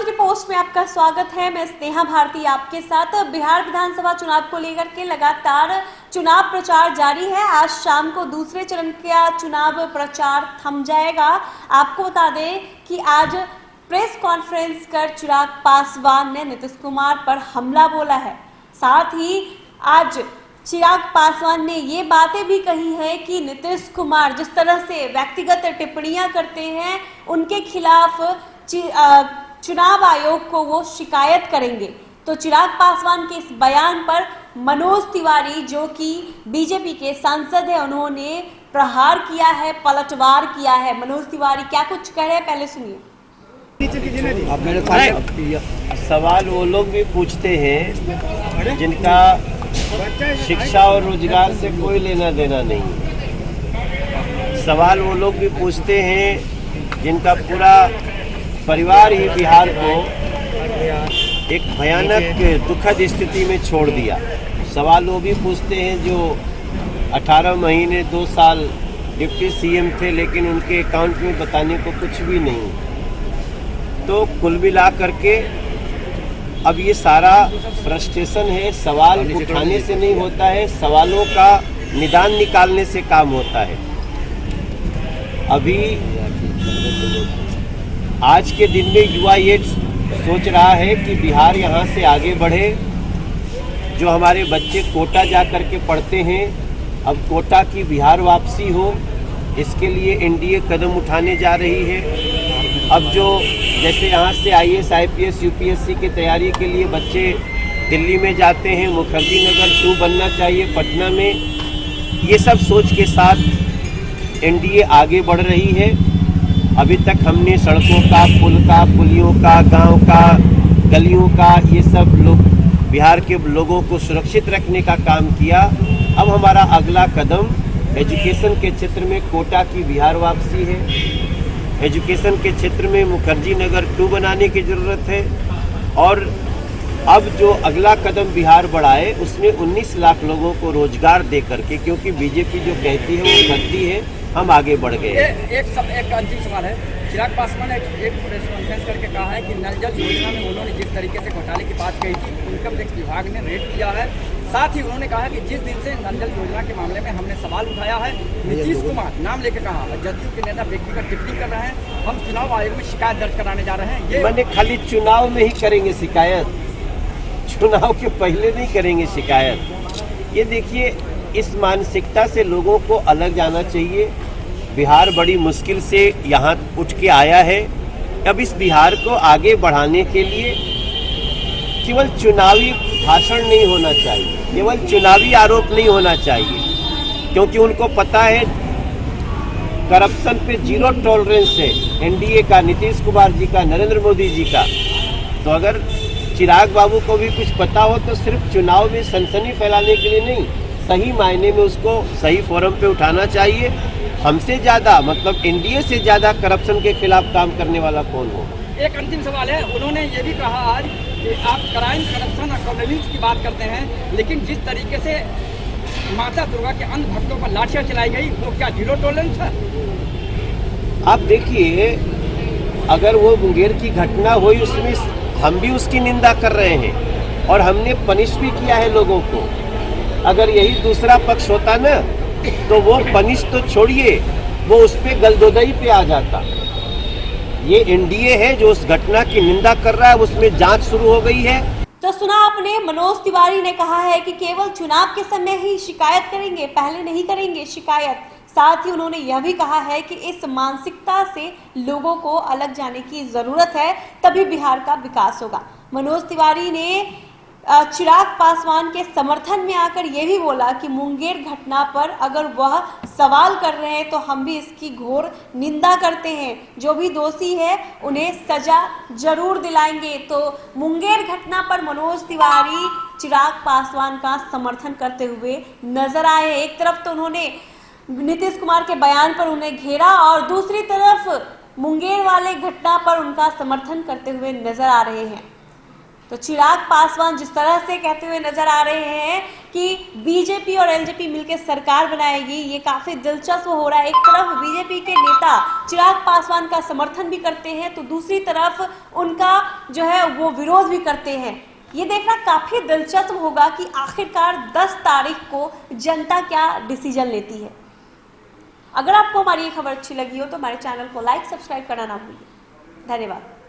City post में आपका स्वागत है। मैं स्नेहा भारती आपके साथ। बिहार विधानसभा चुनाव को लेकर के लगातार चुनाव प्रचार जारी है। आज शाम को दूसरे चरण का चुनाव प्रचार थम जाएगा। आपको बता दें कि आज प्रेस कॉन्फ्रेंस कर चिराग पासवान ने नीतीश कुमार पर हमला बोला है। साथ ही आज चिराग पासवान ने ये बातें भी कही है कि नीतीश कुमार जिस तरह से व्यक्तिगत टिप्पणियां करते हैं उनके खिलाफ चुनाव आयोग को वो शिकायत करेंगे। तो चिराग पासवान के इस बयान पर मनोज तिवारी जो कि बीजेपी के सांसद है, उन्होंने प्रहार किया है, पलटवार किया है। मनोज तिवारी क्या कुछ कह रहे हैं, पहले सुनिए। सवाल वो लोग भी पूछते हैं जिनका शिक्षा और रोजगार से कोई लेना देना नहीं है। सवाल वो लोग भी पूछते हैं जिनका पूरा परिवार ही बिहार को एक भयानक दुखद स्थिति में छोड़ दिया। सवाल वो भी पूछते हैं जो 18 महीने 2 साल डिप्टी सीएम थे लेकिन उनके अकाउंट में बताने को कुछ भी नहीं। तो कुल मिला करके अब ये सारा फ्रस्ट्रेशन है, सवाल उठाने से नहीं होता है, सवालों का निदान निकालने से काम होता है। अभी आज के दिन में युवा ये सोच रहा है कि बिहार यहाँ से आगे बढ़े। जो हमारे बच्चे कोटा जा कर के पढ़ते हैं, अब कोटा की बिहार वापसी हो, इसके लिए एनडीए कदम उठाने जा रही है। अब जो जैसे यहाँ से आईएएस, आईपीएस, यूपीएससी की तैयारी के लिए बच्चे दिल्ली में जाते हैं, मुखर्जी नगर 2 बनना चाहिए पटना में, ये सब सोच के साथ एनडीए आगे बढ़ रही है। अभी तक हमने सड़कों का, पुल का, पुलियों का, गांव का, गलियों का, ये सब लोग बिहार के लोगों को सुरक्षित रखने का काम किया। अब हमारा अगला कदम एजुकेशन के क्षेत्र में कोटा की बिहार वापसी है। एजुकेशन के क्षेत्र में मुखर्जी नगर 2 बनाने की ज़रूरत है। और अब जो अगला कदम बिहार बढ़ाए उसमें 19 लाख लोगों को रोजगार दे करके, क्योंकि बीजेपी जो कहती है वो करती है, हम आगे बढ़ गए। एक अंतिम सवाल है। चिराग पासवान ने एक प्रेस कॉन्फ्रेंस करके कहा है कि नल जल योजना में उन्होंने जिस तरीके से घोटाले की बात कही थी, इनकम टैक्स विभाग ने रेड किया है। साथ ही उन्होंने कहा कि जिस दिन से नल जल योजना के मामले में हमने सवाल उठाया है, नीतीश कुमार नाम लेकर कहा, जदयू के नेता व्यक्तिगत टिप्पणी कर रहे हैं, हम चुनाव आयोग में शिकायत दर्ज कराने जा रहे हैं। ये मैंने खाली चुनाव में ही करेंगे शिकायत, चुनाव के पहले नहीं करेंगे शिकायत। ये देखिए, इस मानसिकता से लोगों को अलग जाना चाहिए। बिहार बड़ी मुश्किल से यहाँ उठ के आया है। अब इस बिहार को आगे बढ़ाने के लिए केवल चुनावी भाषण नहीं होना चाहिए, केवल चुनावी आरोप नहीं होना चाहिए, क्योंकि उनको पता है करप्शन पे 0 टॉलरेंस है एनडीए का, नीतीश कुमार जी का, नरेंद्र मोदी जी का। तो अगर चिराग बाबू को भी कुछ पता हो तो सिर्फ चुनाव में सनसनी फैलाने के लिए नहीं, सही मायने में उसको सही फोरम पे उठाना चाहिए। हमसे ज़्यादा, मतलब एनडीए से ज़्यादा करप्शन के खिलाफ काम करने वाला कौन हो। एक अंतिम सवाल है। उन्होंने ये भी कहा आज कि आप क्राइम, करप्शन और गवर्नेंस की बात करते हैं, लेकिन जिस तरीके से माता दुर्गा के अंध भक्तों पर लाठियां चलाई गई, वो क्या 0 टॉलरेंस है? आप देखिए, अगर वो मुंगेर की घटना हुई उसमें हम भी उसकी निंदा कर रहे हैं और हमने पनिश भी किया है लोगों को। अगर यही दूसरा पक्ष होता ना तो वो पनिश तो छोड़िए, वो उस पे गलदोदई पे आ जाता। ये एनडीए है जो उस घटना की निंदा कर रहा है, उसमें जांच शुरू हो गई है। तो सुना आपने, मनोज तिवारी ने कहा है कि केवल चुनाव के समय ही शिकायत करेंगे, पहले नहीं करेंगे शिकायत। साथ ही उन्होंने यह भी कहा है कि इस मानसिकता से लोगों को अलग जाने की जरूरत है, तभी बिहार का विकास होगा। मनोज तिवारी ने चिराग पासवान के समर्थन में आकर यह भी बोला कि मुंगेर घटना पर अगर वह सवाल कर रहे हैं तो हम भी इसकी घोर निंदा करते हैं। जो भी दोषी है उन्हें सजा जरूर दिलाएंगे। तो मुंगेर घटना पर मनोज तिवारी चिराग पासवान का समर्थन करते हुए नजर आए। एक तरफ तो उन्होंने नीतीश कुमार के बयान पर उन्हें घेरा और दूसरी तरफ मुंगेर वाले घटना पर उनका समर्थन करते हुए नजर आ रहे हैं। तो चिराग पासवान जिस तरह से कहते हुए नजर आ रहे हैं कि बीजेपी और एलजेपी मिलकर सरकार बनाएगी, ये काफी दिलचस्प हो रहा है। एक तरफ बीजेपी के नेता चिराग पासवान का समर्थन भी करते हैं तो दूसरी तरफ उनका जो है वो विरोध भी करते हैं। ये देखना काफी दिलचस्प होगा कि आखिरकार 10 तारीख को जनता क्या डिसीजन लेती है। अगर आपको हमारी ये खबर अच्छी लगी हो तो हमारे चैनल को लाइक सब्सक्राइब करना ना भूलिए। धन्यवाद।